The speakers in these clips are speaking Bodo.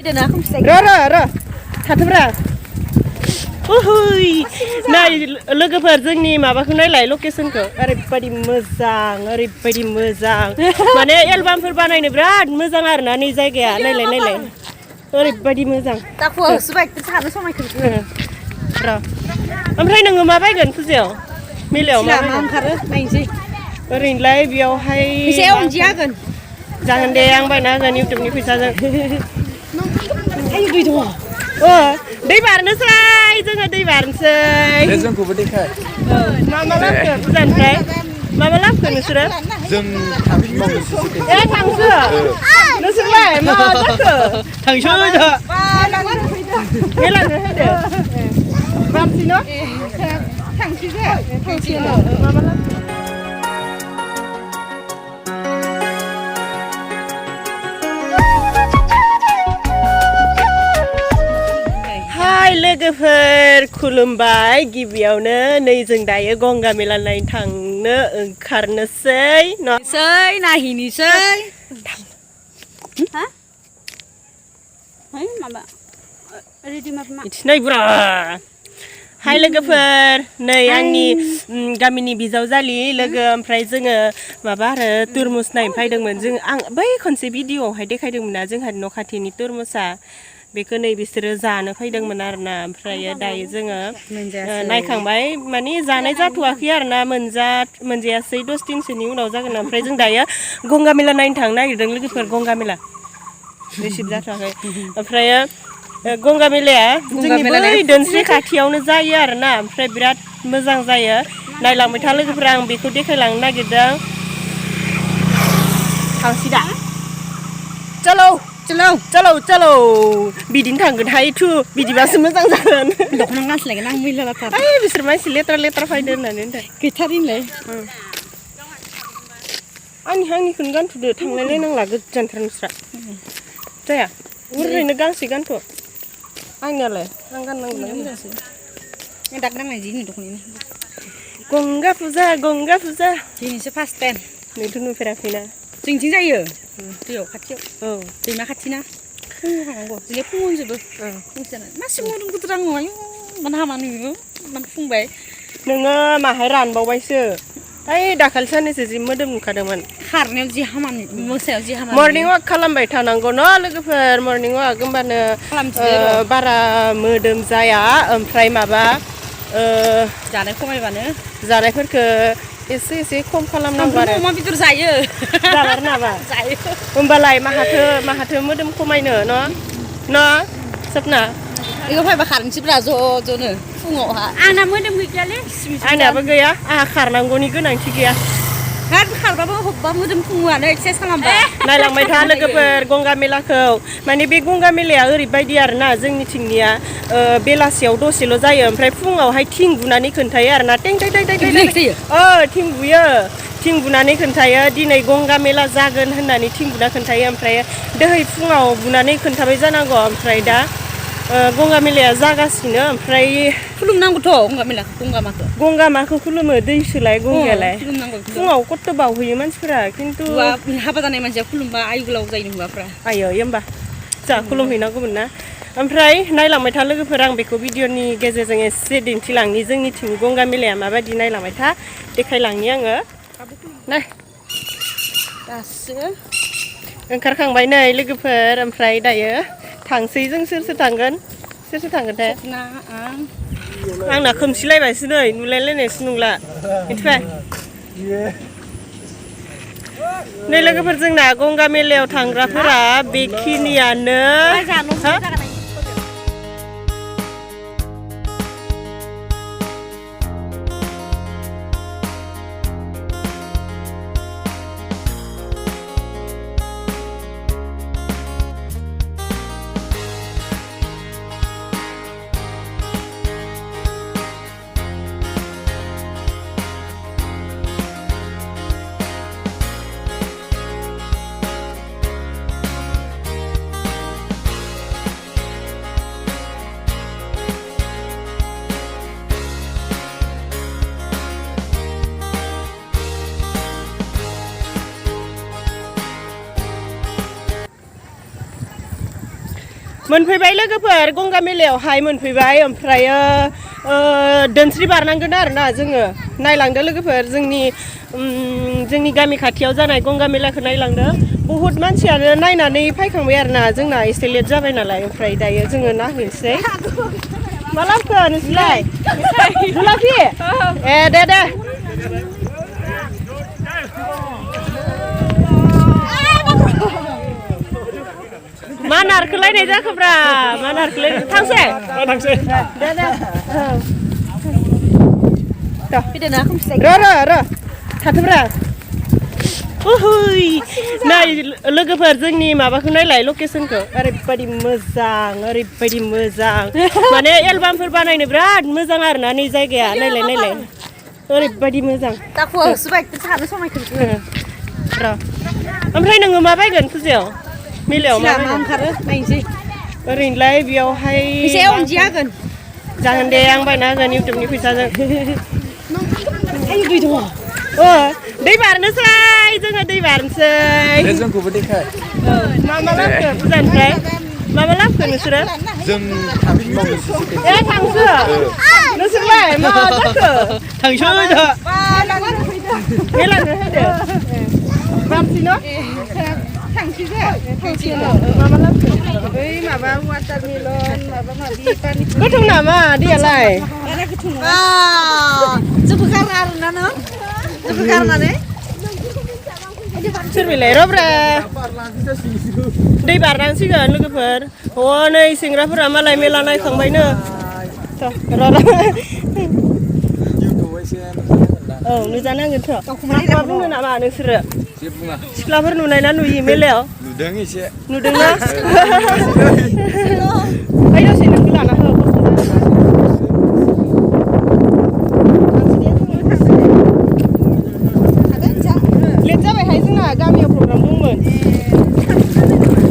र' थाथ'ब्रा नाय लोगोफोर जोंनि माबाखौ नायलाय लकेसनखौ ओरैबायदि मोजां माने एलबामफोर बानायनो बिराद मोजां आरोना नै जायगाया नायलाय ओरैबायदि मोजां र' ओमफ्राय नोङो मा बायगोन फुजायाव मेलायाव मा ओंखारो नायनोसै ओरैनोलाय बेयावहाय जागोन दे आं बायना होगोन इउटुबनि फैसाजों दै बारनोसै जोङो दै बारनोसै जोंखौबो देखाय मा लाबोखो फुजानिफ्राय मा लाबोखो नोंसोरो जों थांफिनबावनोसै थांसो नोंसोरलाय मा जाखो थांसै मेलानो होदो बामसै न' थांसै मा लाबोखो लोगोफोर खुलुमबाय गिबियावनो नै जों दायो गंगा मेला नायनो थांनो ओंखारनोसै नायहैनोसै हाय लोगोफोर नै आंनि गामिनि बिजावजालि लोगो ओमफ्राय जोङो माबा आरो तुरमुस नायनो फैदोंमोन जों आं बै खनसे भिडिअआवहाय देखायदोंमोन ना जोंहानि न' खाथिनि तुरमुसा बेखौ नै बिसोरो जानो फैदोंमोन आरोना ओमफ्राय दायो जोङो नायखांबाय माने जानाय जाथ'वाखै आरोना मोनजायासै 10 दिनसोनि उनाव जागोन ओमफ्राय जों दायो गंगा मेला नायनो थांनो नागिरदों लोगोफोर गंगा मेला रिसिभ जाथ'वाखै ओमफ्राय गंगा मेलाया जोंनि बै धोनस्रि खाथियावनो जायो आरोना ओमफ्राय बिराद मोजां जायो नायलांबाय था लोगोफोर आं बेखौ देखायलांनो नागिरदों थांसै दा चलो बिदिनो थांगोनहाय थु बिदिबासो मोजां जागोन दख'ना गानस्लायगोन आं मैला लाथार बिसोर मानसि लेथ्रा फैदो होननानै गैथारिनोलाय आंनिखौनो गानथ'दो थांलायलाय नांला गोजानथार नोंस्रा जाया ओरैनो गांसे गानथ' आंनियालाय आं गाननांगौ दाग नांनाय जि दख'नायानो गंगा फुजा दिनैसो फार्स्ट टाइम नोंथ' नुफेराखैना जोंथिं जायो दैयाव खाथियाव दैमा खाथिना फुङाव थांनांगौ दिनै फुङाव होनजोबो मासि मोदोम गुद्रा आं आयु मानो हामा नुयो मानो फुंबाय नोङो माहाय रानबावबायसो ओइ दाखालि साननैसो जि मोदोम नुखादोंमोन खारनायाव जि हामा मोसायाव जि हामा मर्निं वाक खालामबाय थानांगौ न' लोगोफोर मर्निं वाक होमबानो बारा मोदोम जाया ओमफ्राय माबा जानाय खमायबानो जानायफोरखौ एसे खम खालामनांगौ आरो अमा बेदर जायो जामार नामा जायो होमबालाय माहाथो मोदोम खमायनो न' सपना बेखौ फैबा खारनोसैब्रा ज'नो फुङावहा आंना मोदोम गैयालै आंनाबो गैया आंहा खारनांगौनि गोनांथि गैया खारबाबो हब्बा मोदोम फुङानो एक्सारसाइज खालामबा नायलांबाय था लोगोफोर गंगा मेलाखौ माने बे गंगा मेलाया ओरैबायदि आरोना जोंनिथिंनिया बेलासियाव दसेल' जायो ओमफ्राय फुङावहाय थिं बुनानै खोन्थायो आरोना टें थिं बुयो थिं बुनानै खोन्थायो दिनै गंगा मेला जागोन होननानै थिं बुना खोन्थायो ओमफ्राय दोहै फुङाव बुनानै खोन्थाबाय जानांगौ ओमफ्राय दा गंगा मेलाया जागासिनो ओमफ्राय खुलुमनांगौथ' गंगा माखौ खुलुमो दैसोलाय गंगायालाय फुङाव कत्त' बावहैयो मानसिफोरा खिन्थु हाबा जानाय मानसिया खुलुमबा आयु गोलाव जायो हौवाफ्रा आयो होमबा जा खुलुमहैनांगौमोन ना ओमफ्राय नायलांबाय था लोगोफोर आं बेखौ भिडिअनि गेजेरजों एसे दिन्थिलांनि जोंनिथिं गंगा मेलाया माबायदि नायलांबाय था देखायलांनि आङो नाय दासो ओंखारखांबाय नै लोगोफोर ओमफ्राय दायो थांसै जों सोर थांगोन थाय आंना खोमसिलायबायसो नै नुलायलायनायसो नंला मिथिबाय नै लोगोफोर जोंना गंगा मेलायाव थांग्राफोरा बेखिनियानो मोनफैबाय लोगोफोर गंगा मेलायावहाय मोनफैबाय ओमफ्राय दोनस्रि बारनांगोन आरोना जोङो नायलांदो लोगोफोर जोंनि गामि खाथियाव जानाय गंगा मेलाखौ नायलांदो बहुत मानसियानो नायनानै फैखांबाय आरोना जोंना एसे लेट जाबाय नालाय ओमफ्राय दायो जोङो नायहैनोसै मा लाबोखो नोंसोरलाय जुलाफि ए दे मा नारखोलायनाय जाखोब्रा मा नारखोलायनाय थांसै दे र' थाथ'ब्रा ओहै नाय लोगोफोर जोंनि माबाखौ नायलाय लकेसनखौ ओरैबायदि मोजां माने एलबामफोर बानायनो बिराद मोजां आरोना नै जायगाया नायलाय ओरैबायदि मोजां र' ओमफ्राय नोङो मा बायगोन फुजायाव मेलायाव मा ओंखारो नायनोसै ओरैनोलाय बेयावहाय जागोन दे आं बायना होगोन इउटुबनि फैसाजों दै दङ दै बारनोसै जोङो दै बारनोसै जोंखौबो देखाय मा लाबोखो फुजानिफ्राय मा लाबोखो नोंसोरो जों थांफिनबावनोसै थांसो नोंसोरलाय मा जाखो थांसो मेलानो होदो बारसै न' मा लाबोखो बै माबा वाटारमेलन माबा-माबि गोथौ नामा दैयालाय जोंबो गारना आरोना नों जोंबो गारनानै सोरबिलाय र'ब्रा दै बारनांसिगोन लोगोफोर नै सेंग्राफोरा मालाय मेला नायखांबायनो औ नुजानांगोनथ' मा बुङो नामा नोंसोरो सिख्लाफोर नुनाय ना नुयि मेलायाव नुदों एसे नुदोंना ओइ दसे नोंखौ लाना हो लेट जाबायहाय जोंना गामियाव प्रग्राम दंमोन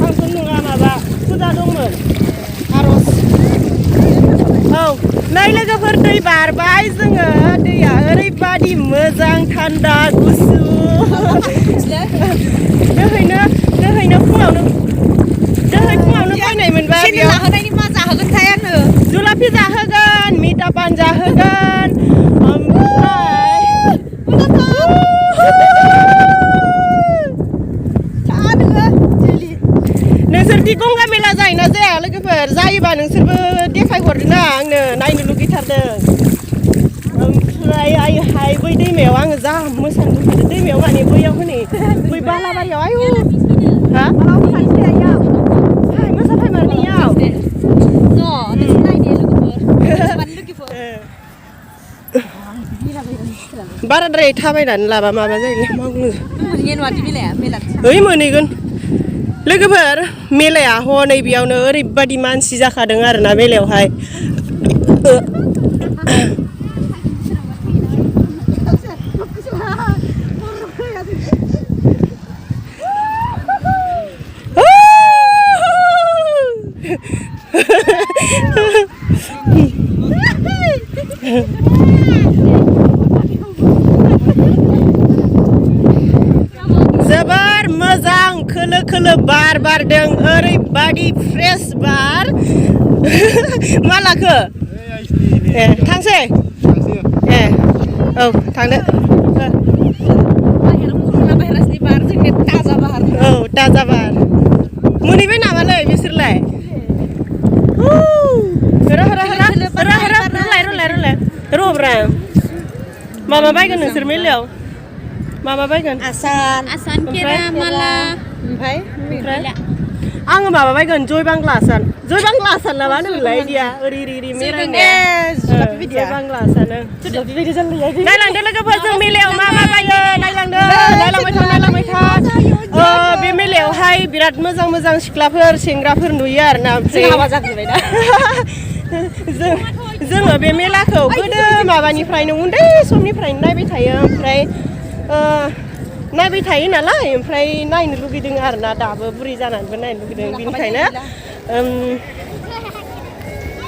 फांसन नङा माबा फुजा दंमोन आर'ज औ नै लोगोफोर दै बारबाय जोङो दैया ओरैबादि मोजां थान्दा गुसु दोहैनो फुङावनो फैनाय मोनबा जाहोनायनि मा जाहोगोनथाय आङो जुलाफि जाहोगोन मिथा पान जाहोगोन ओमफ्राय नोंसोरदि गंगा मेला जायोना जाया लोगोफोर जायोबा नोंसोरबो देखायहरदोना आंनो नायनो लुगैथारदों ओमफ्राय आइहाय बै दैमायाव आङो जा मोसानो लुगैदों दैमायाव माने बैयाव हनै बै बालाबारियाव आयु हा मोसाफाय मारनियाव बाराद्राय थाबायनानै लाबा माबा जायो मा बुङो ओइ मोनहैगोन लोगोफोर मेलाया हनै बेयावनो ओरैबादि मानसि जाखादों आरोना मेलायावहाय जोबोर मोजां खोलो खोलो बार बारदों ओरैबादि फ्रेश बार मालाखो ए थांसै ए औ थांदो औ ताजा बार मोनहैबाय नामालै बिसोरलाय र'ब्रा मामा बायगोन नोंसोर मेलायाव मामा बायगोन आसान केरा माला ओमफ्राय आङो माबा बायगोन जय बांला आसान ना मा होनोमोनलाय इदिया ओरै जय बांला आसानो नायलांदो लोगोफोर जों मेलायाव मा बायो नायलांबाय था बे मेलायावहाय बिराद मोजां सिख्लाफोर सेंग्राफोर नुयो आरोना ओमफ्राय हाबा जाग्रोबायना जोङो बे मेलाखौ गोदो माबानिफ्रायनो उन्दै समनिफ्रायनो नायबाय थायो ओमफ्राय नायबाय थायो नालाय ओमफ्राय नायनो लुगैदों आरोना दाबो बुरै जानानैबो नायनो लुगैदों बिनिखायनो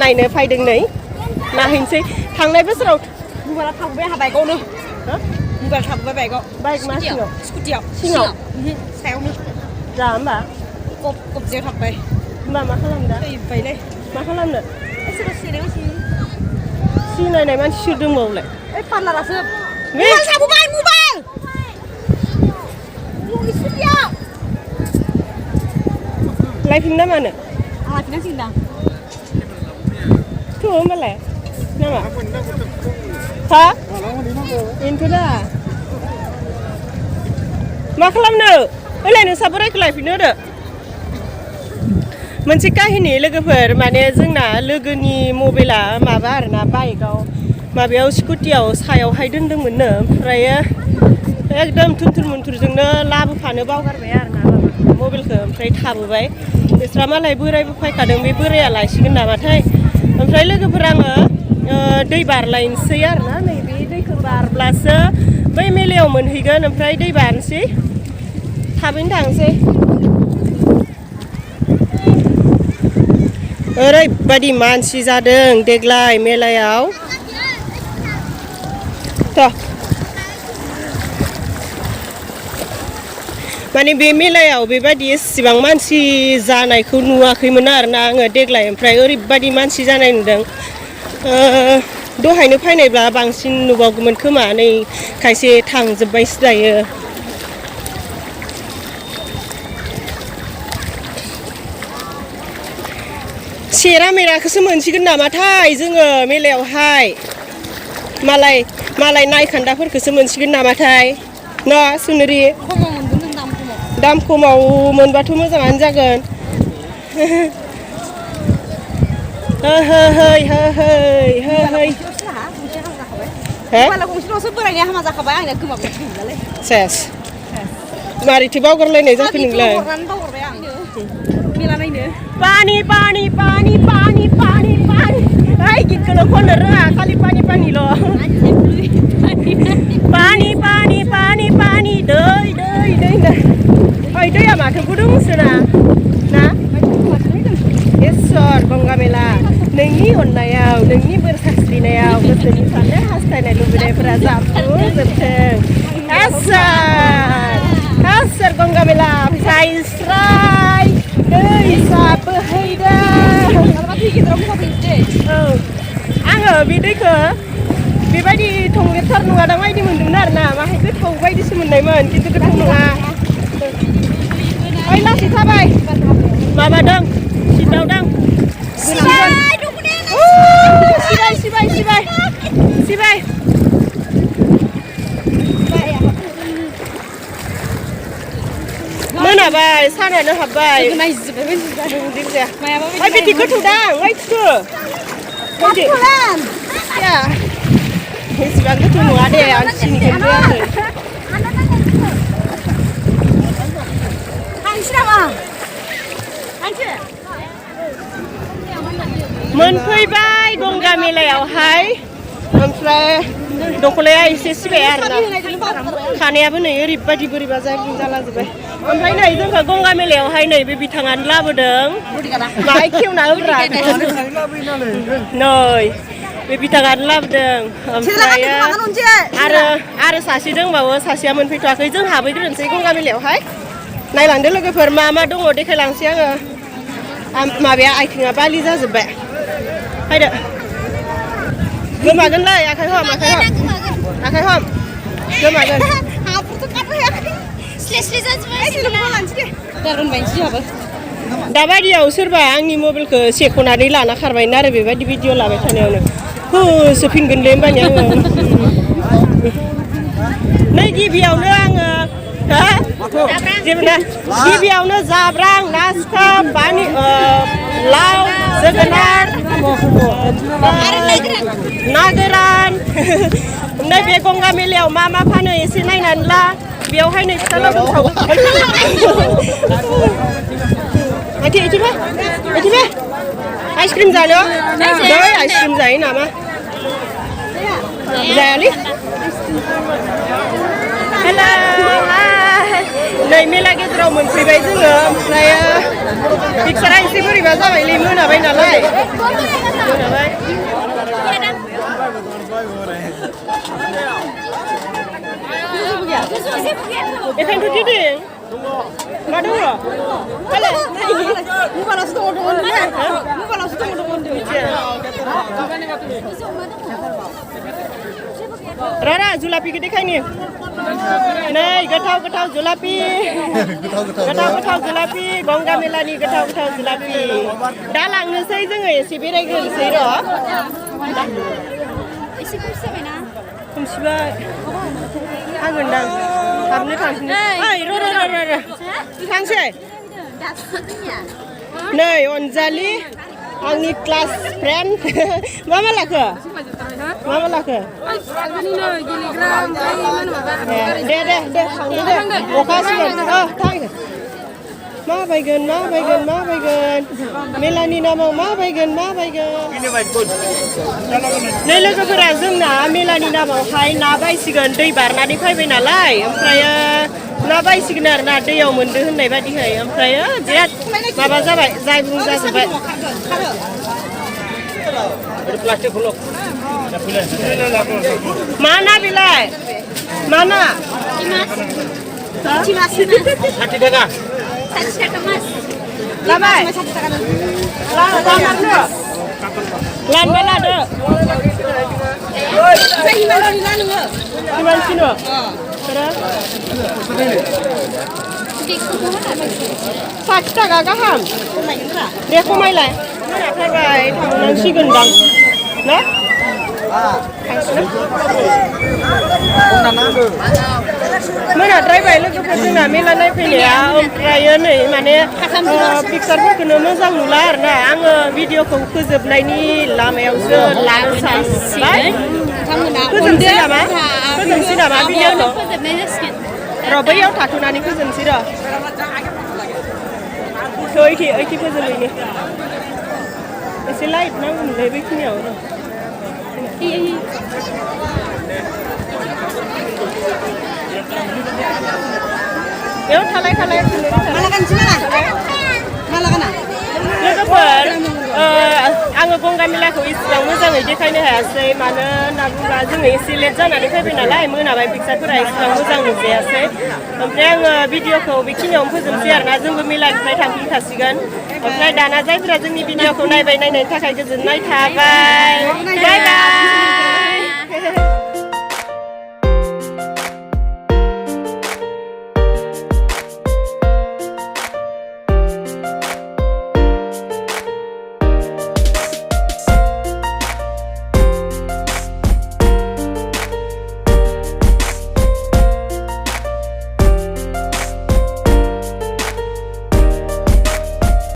नायनो फैदों नै नायहैनोसै थांनाय बोसोराव मबाइला थाबोबाय आंहा बाइकआवनो मबाइल थाबोबाय बाइकआव बाइक मा स्कुटियाव सिङाव सायावनो जा होमबा कबजेयाव थाबबाय मा खालामदा फैबायलै मा खालामनो सोरबा सिनायनाय मानसि सिनायनाय मानसि सोर दंबावलाय ओइ पार्लारासो बे मबाइल साबोबाय मबाइल इसोरियाव लायफिनना मानो आहा फिनांसिगोनदां थ' होमबालाय नामा हा बेनोथ' दा मा खालामनो ओलाय नोंसा बोरायखौ लायफिननो होदो मोनसे काहिनि लोगोफोर माने जोंना लोगोनि मबाइला माबा आरोना बाइकआव माबायाव स्कुटियाव सायावहाय दोन्दोंमोननो ओमफ्रायो एकदम थुनथुर मुनथुरजोंनो लाबोफानो बावगारबाय आरोना मबाइलखौ ओमफ्राय थाबोबाय बिस्रा मालाय बोरायबो फैखादों बे बोराया लायसिगोन नामाथाय ओमफ्राय लोगोफोर आङो दै बारलायनोसै आरोना नैबे दैखौ बारब्लासो बै मेलायाव मोनहैगोन ओमफ्राय दै बारनोसै थाबैनो थांसै ओरैबायदि मानसि जादों देग्लाय मेलायाव माने बे मेलायाव बेबायदि एसेबां मानसि जानायखौ नुवाखैमोन आरोना आङो देग्लाय ओमफ्राय ओरैबायदि मानसि जानाय नुदों दहायनो फैनायब्ला बांसिन नुबावगौमोन खोमा नै खायसे थांजोब्बायसो दायो सेरा मेराखौसो मोनसिगोन नामाथाय जोङो मेलायावहाय मालाय नायखान्दाफोरखौसो मोनसिगोन नामाथाय ना सुनुरि दाम खमाव मोनबाथ' मोजाङानो जागोन सेस मारैथो बावगारलायनाय जाखो नोंलाय पानि पानि पानि पानि पानि पानि ओइ गितखौल' खननो रोङा खालि पानि पानिल' पानि पानि पानि पानि दै दै दै दै ओइ दैया माथो गुदुंसो ना इसोर गंगा मेला नोंनि अननायाव नोंनि बोर सारस्रिनायाव गोसोनि साननाय हास्थायनाय लुबैनायफोरा जाफुंजोबथों इसोर गंगा मेला फिसाय स्राय दैसा बोहैदों आङो बे दैखौ बेबायदि थंलेथार नङादां बायदि मोन्दोंमोन आरोना माहाय गोथाव बायदिसो मोननायमोन खिन्थु गोथाव नङा ओइ लासै थाबाय माबादों सिदावदों सिबाय मोनाबाय सानानो हाबबाय बिदि गोथौदां ओइथिखो एसेबां गोथौ नङा दे आं सिनिखौबो मोनफैबाय गंगा मेलायावहाय ओमफ्राय दख'नाया एसे सिबाय आरोना खानायाबो नै ओरैबायदि बोरैबा जालाजोब्बाय ओमफ्राय नै जोंखौ गंगा मेलायावहाय नै बे बिथाङानो लाबोदों माहाय खेवना होग्रा नै बे बिथाङानो लाबोदों ओमफ्राय आरो सासे दंबावो सासेया मोनफैथ'वाखै जों हाबहैग्रोनोसै गंगा मेलायावहाय नायलांदो लोगोफोर मा मा दङ देखायलांसै आङो माबाया आथिङा बालि जाजोब्बाय फैदो गोमागोनलै आखाइ हम गोमागोन दाबायदियाव सोरबा आंनि मबाइलखौ सेख'नानै लाना खारबायना आरो बेबायदि भिडिअ लाबाय थानायावनो होसोफिनगोनलै होमबानि आङो नै गिबियावनो आङो गिबियावनो जाब्रां नास्ता पानि लाव जोगोनार ना गोरान नैबे गंगा मेलायाव मा मा फानो एसे नायनानै ला बेयावहाय नै फिथा लावदुम सावो आइसक्रिम जानो दै आइसक्रिम जायो नामा जायालै हेल' नै मेला गेजेराव मोनफैबाय जोङो ओमफ्राय पिकचारा एसे बोरैबा जाबायलै मोनाबाय नालाय मोनाबाय बेखायनोथ' गिदिं मा दङ हालाय मबाइलावसो दङ मबाइलावसो दङ मिथिया Rara, julapi gede kaini. Nei, getau julapi. Getau julapi, Ganga Mela ni getau julapi. Dalang ngesai जोङो एसे बेरायग्रोनोसै र'. एसे खोमसिबायना? खोमसिबाय. थांगोनदां. थाबनो थांसै. ओइ, र'. थांसै. Nei, अनजालि. आंनि क्लास फ्रेन्ड मा लाखो? मा लाखो? दे थांदो दे अखा सिगोन थांगोन मा बायगोन मेलानि नामाव मा बायगोन नै लोगोफोरा जोंना मेलानि नामावहाय ना बायसिगोन दै बारनानै फैबाय नालाय ओमफ्रायो ना बायसिगोन आरो ना दैयाव मोनदो होननाय बादिहै ओमफ्रायो बिराद माबा जाबाय जाय बुं जाजोबबाय mana bilai mana Cimas 60 taka 100 taka mas lamai lan bela do saya gimana sini terus 60 taka gaham dia kemailah fैबाय थांनांसिगोनदां ना मोनाद्रायबाय लोगोफोर जोंना मेला नायफैनाया ओमफ्रायो नै माने पिकचारफोरखौनो मोजां नुला आरोना आङो भिडिअखौ फोजोबनायनि लामायावसो लानसाय फोजोबनोसै नामा भिडिअखौ र' बैयाव थाथ'नानै फोजोबनोसै र' ओइथि फोजोबैनि एसे लाइट नांगौमोनलै बेखिनियाव र' बेयाव थालाय लोगोफोर आङो गंगा मेलाखौ इसेबां मोजाङै देखायनो हायासै मानो होनना बुङोब्ला जोङो एसे लेट जानानै फैबाय नालाय मोनाबाय पिकचारफोरा इसेबां मोजां नुजायासै ओमफ्राय आङो भिडिअखौ बेखिनियावनो फोजोबनोसै आरोना जोंबो मेलानिफ्राय थांफिनखासिगोन ओमफ्राय दाना जायफोरा जोंनि भिडिअखौ नायनायनि थाखाय गोजोननाय थाबाय बाय बाय